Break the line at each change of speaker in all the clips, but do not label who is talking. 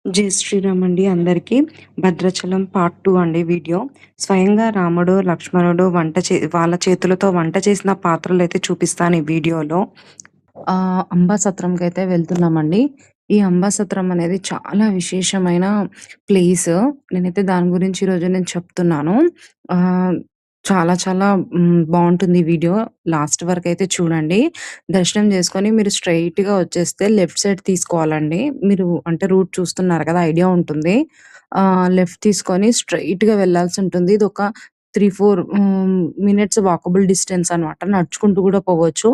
జై శ్రీరామ్ అండి అందరికీ. భద్రాచలం పార్ట్ 2 అండి వీడియో. స్వయంగా రాముడు, లక్ష్మణుడు వాళ్ళ చేతులతో వంట చేసిన పాత్రలైతే చూపిస్తాను ఈ వీడియోలో. అంబా సత్రంకైతే వెళ్తున్నామండి. ఈ అంబా సత్రం అనేది చాలా విశేషమైన ప్లేస్. నేనైతే దాని గురించి ఈరోజు నేను చెప్తున్నాను. ఆహ్, చాలా చాలా బావుంటుంది ఈ వీడియో. లాస్ట్ వరకైతే చూడండి. దర్శనం చేసుకొని మీరు స్ట్రెయిట్‌గా వచ్చేస్తే లెఫ్ట్ సైడ్ తీసుకోవాలండి. మీరు అంటే రూట్ చూస్తున్నారు కదా! ఐడియా ఉంటుంది. లెఫ్ట్ తీసుకొని స్ట్రెయిట్‌గా వెళ్ళాల్సుంటుంది. ఇదొక 3, 4 మినిట్స్ వాకబుల్ డిస్టెన్స్ అనమాట. నడుచుకుంటూ కూడా పోవచ్చు.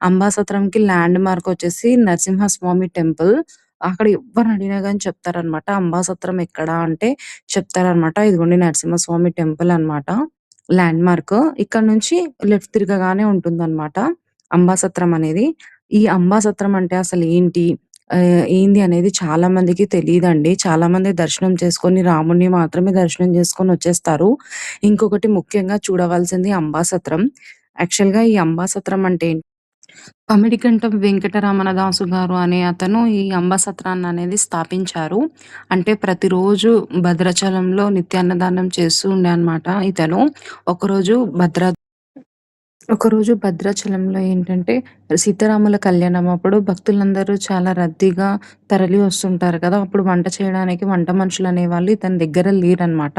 అంబాసత్రంకి ల్యాండ్ మార్క్ వచ్చేసి నరసింహస్వామి టెంపుల్. అక్కడ ఎవ్వరిని అడిగినా గాని చెప్తారనమాట. అంబాసత్రం ఎక్కడ అంటే చెప్తారనమాట. ఇదిగోండి నరసింహస్వామి టెంపుల్ అనమాట. Land mark. ఇక్కడ నుంచి లెఫ్ట్ తిరగగానే ఉంటుందనమాట అంబాసత్రం అనేది. ఈ అంబాసత్రం అంటే అసలేంటి? ఏంది అనేది చాలా మందికి తెలీదండి. చాలా మంది దర్శనం చేసుకొని రాముడిని మాత్రమే దర్శనం చేసుకొని వచ్చేస్తారు. ఇంకొకటి ముఖ్యంగా చూడవలసింది అంబాసత్రం. యాక్చువల్‌గా ఈ అంబాసత్రం అంటే పమిడికంఠం వెంకటరమణ దాసు గారు అనే అతను ఈ అంబసత్రాన్ననేది స్థాపించారు. అంటే ప్రతిరోజు భద్రాచలంలో నిత్యాన్నదానం చేస్తూ ఉండే అన్నమాట ఇతను. ఒకరోజు భద్రా ఒకరోజు భద్రాచలంలో ఏంటంటే, సీతారాముల కళ్యాణం అప్పుడు భక్తులందరూ చాలా రద్దీగా తరలి వస్తుంటారు కదా! అప్పుడు వంట చేయడానికి వంట మనుషులనేవాళ్ళు ఇతని దగ్గర లేరనమాట.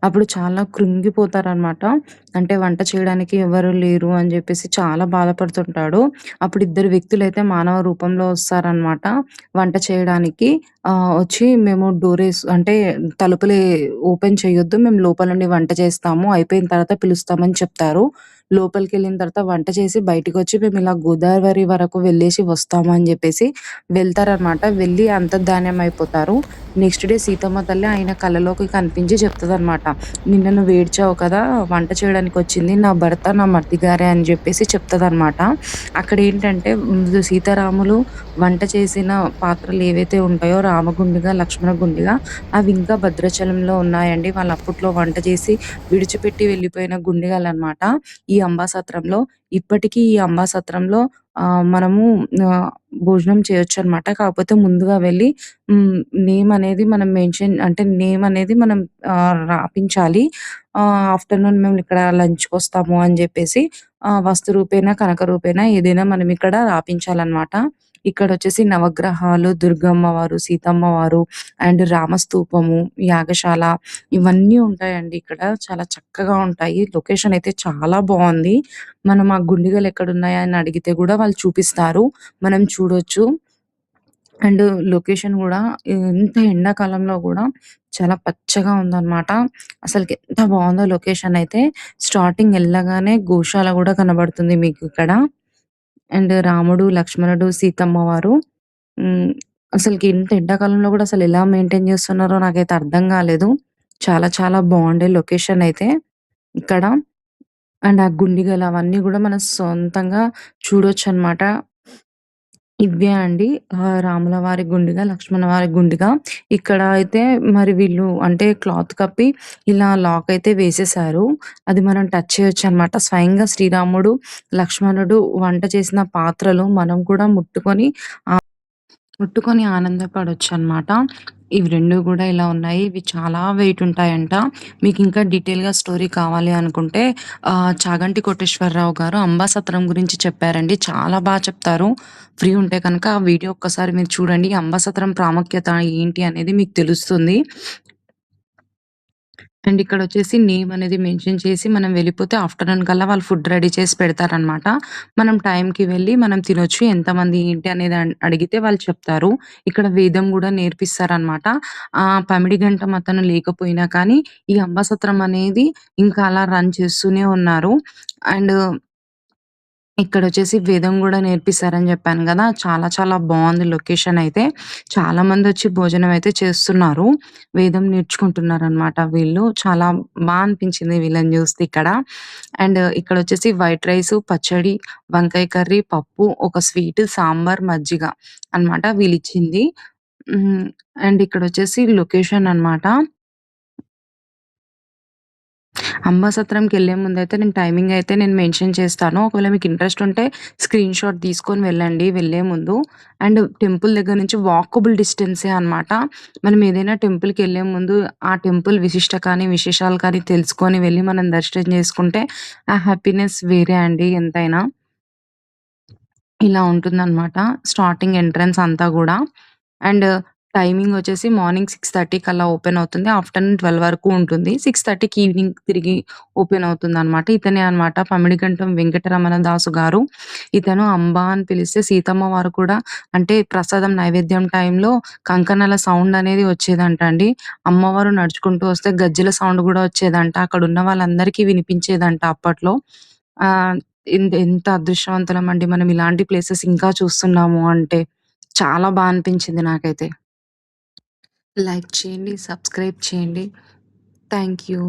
అప్పుడు చాలా కృంగిపోతారనమాట. అంటే వంట చేయడానికి ఎవరు లేరు అని జెప్పేసి చాలా బాధపడుతుంటాడు. అప్పుడు ఇద్దరు వ్యక్తులైతే మానవ రూపంలో వస్తారనమాట వంట చేయడానికి. వచ్చి మేము అంటే తలుపులే ఓపెన్ చేయొద్దు. మేము లోపల నుండి వంట చేస్తాము. అయిపోయిన తర్వాత పిలుస్తామని చెప్తారు. లోపలికెళ్ళిన తర్వాత వంట చేసి బయటికొచ్చి మేమిలా గోదావరి వరకు వెళ్ళేసి వస్తాము అని జెప్పేసి వెళ్తారనమాట. వెళ్ళి అంతర్ధాన్యం అయిపోతారు. నెక్స్ట్ డే సీతమ్మ తల్లి ఆయన కలలో కనిపించి చెప్తదనమాట. "నిన్న నువ్వు ఏడ్చావు కదా! వంట చేయడానికొచ్చింది నా భర్త, నా మరిదిగారే" అని జెప్పేసి చెప్తదనమాట. అక్కడేంటంటే సీతారాములు వంట చేసిన పాత్రలేవైతే ఉంటాయో రామగుండిగా, లక్ష్మణ గుండిగా అవి ఇంకా భద్రాచలంలో ఉన్నాయండి. వాళ్ళు అప్పట్లో వంట చేసి విడిచిపెట్టి వెళ్ళిపోయిన గుండిగలనమాట. ఈ అంబాసత్రంలో. ఇప్పటికీ ఈ అంబాసత్రంలో మనము ఆహ్, భోజనం చేయొచ్చనమాట. కాకపోతే ముందుగా వెళ్లి హ్మ్, నేమ్ అనేది మనం నేమ్ అనేది మనం రాపించాలి. ఆఫ్టర్‌నూన్ మేమిక్కడ లంచ్‌కొస్తాము అని జెప్పేసి వస్తు రూపేణ, కనక రూపేణ ఏదైనా మనం ఇక్కడ రాపించాలనమాట. ఇక్కడొచ్చేసి నవగ్రహాలు, దుర్గమ్మ వారు, సీతమ్మ వారు అండ్ రామస్తూపము, యాగశాల ఇవన్నీ ఉంటాయండి ఇక్కడ. చాలా చక్కగా ఉంటాయి. లొకేషన్ అయితే చాలా బావుంది. మనం ఆ గుండిగలు ఎక్కడున్నాయా అని అడిగితే గూడా వాళ్ళు చూపిస్తారు. మనం చూడొచ్చు. అండ్ లొకేషన్ గూడా ఇంత ఎండాకాలంలో గూడా చాలా పచ్చగా ఉందనమాట. అసలకి ఎంత బావుందో లొకేషన్ అయితే. స్టార్టింగ్ ఎళ్ళగానే గోశాల గూడా కనబడుతుంది మీకిక్కడ. అండ్ రాముడు, లక్ష్మణుడు, సీతమ్మ వారు హ్మ్. అసలకి ఇంత ఎండాకాలంలో గూడా అసలెలా మెయింటైన్ జేస్తున్నారో నాకైతే అర్థం గాలేదు. చాలా చాలా బావుండే లొకేషన్ అయితే ఇక్కడ. అండ్ ఆ గుండిగలు అవన్నీ గూడా మనం సొంతంగా చూడొచ్చనమాట. ఇవ్వే అండి. రాముల వారి గుండిగ, లక్ష్మణ వారి గుండిగ. ఇక్కడ అయితే మరి వీళ్ళు అంటే క్లాత్ కప్పి ఇలా లాక్ అయితే వేసేశారు. అది మనం టచ్ చేయొచ్చనమాట. స్వయంగా శ్రీరాముడు, లక్ష్మణుడు వంట చేసిన పాత్రలు మనం కూడా ముట్టుకొని ఆనందపడొచ్చనమాట. ఇవి 2 గూడా ఇలా ఉన్నాయి. ఇవి చాలా వెయిట్ ఉంటాయంట. మీకింకా డీటెయిల్‌గా స్టోరీ కావాలి అనుకుంటే చాగంటి కోటేశ్వరరావు గారు అంబాసత్రం గురించి చెప్పారండి. చాలా చెప్తారు. ఫ్రీ ఉంటే కనుక ఆ వీడియో ఒక్కసారి మీరు చూడండి. అంబాసత్రం ప్రాముఖ్యత ఏంటి అనేది మీకు తెలుస్తుంది. అండ్ ఇక్కడొచ్చేసి నేమ్ అనేది మెన్షన్ చేసి మనం వెళ్ళిపోతే ఆఫ్టర్‌నూన్ కల్లా వాళ్ళు ఫుడ్ రెడీ చేసి పెడతారనమాట. మనం టైంకి వెళ్లి మనం తినొచ్చు. ఎంతమంది ఏంటి అనేది అడిగితే వాళ్ళు చెప్తారు. ఇక్కడ వేదం గూడా నేర్పిస్తారనమాట. పమిడి గంటం అతను లేకపోయినా కానీ ఈ అంబసత్రం అనేది ఇంకా అలా రన్ చేస్తూనే ఉన్నారు. అండ్ ఇక్కడొచ్చేసి వేదం గూడా నేర్పిస్తారని జెప్పాను గదా! చాలా చాలా బావుంది లొకేషన్ అయితే. చాలా మందొచ్చి భోజనం అయితే చేస్తున్నారు. వేదం నేర్చుకుంటున్నారనమాట వీళ్ళు. చాలా అనిపించింది వీళ్ళని జూస్తే ఇక్కడ. అండ్ ఇక్కడొచ్చేసి వైట్ రైసు, పచ్చడి, వంకాయ కర్రీ, పప్పు, ఒక స్వీటు, సాంబార్, మజ్జిగ అనమాట వీళ్ళిచ్చింది. హ్మ్. అండ్ ఇక్కడొచ్చేసి లొకేషన్ అనమాట. అంబాసత్రంకెళ్ళే ముందైతే నేను టైమింగ్ అయితే నేను మెన్షన్ చేస్తాను. ఒకవేళ మీకు ఇంట్రెస్ట్ ఉంటే స్క్రీన్‌షాట్ తీసుకొని వెళ్ళండి వెళ్ళే ముందు. అండ్ టెంపుల్ దగ్గర నుంచి వాకబుల్ డిస్టెన్సే అనమాట. మనం ఏదైనా టెంపుల్‌కెళ్ళే ముందు ఆ టెంపుల్ విశిష్ట కానీ, విశేషాలు కానీ తెలుసుకొని వెళ్లి మనం దర్శనం చేసుకుంటే ఆ హ్యాపీనెస్ వేరే అండి ఎంతైనా. ఇలా ఉంటుందనమాట. స్టార్టింగ్ ఎంట్రన్స్ అంతా గూడా. అండ్ టైమింగొచ్చేసి మార్నింగ్ 6:30కి అలా ఓపెన్ అవుతుంది. ఆఫ్టర్‌నూన్ 12 వరకు ఉంటుంది. 6:30కి ఈవినింగ్ తిరిగి ఓపెన్ అవుతుందనమాట. ఇతనే అనమాట పమిడిగంటం వెంకటరమణ దాసు గారు. ఇతను అంబా అని పిలిస్తే సీతమ్మ వారు కూడా అంటే ప్రసాదం నైవేద్యం టైంలో కంకణాల సౌండ్ అనేది వచ్చేదంట అండి. అమ్మవారు నడుచుకుంటూ వస్తే గజ్జెల సౌండ్ గూడా వచ్చేదంట. అక్కడున్న వాళ్ళందరికీ వినిపించేదంట అప్పట్లో. ఆహ్, ఎంత అదృష్టవంతులమండి మనం ఇలాంటి ప్లేసెస్ ఇంకా చూస్తున్నాము అంటే. చాలా అనిపించింది నాకైతే. లైక్ చేయండి, సబ్స్క్రైబ్ చేయండి. Thank you.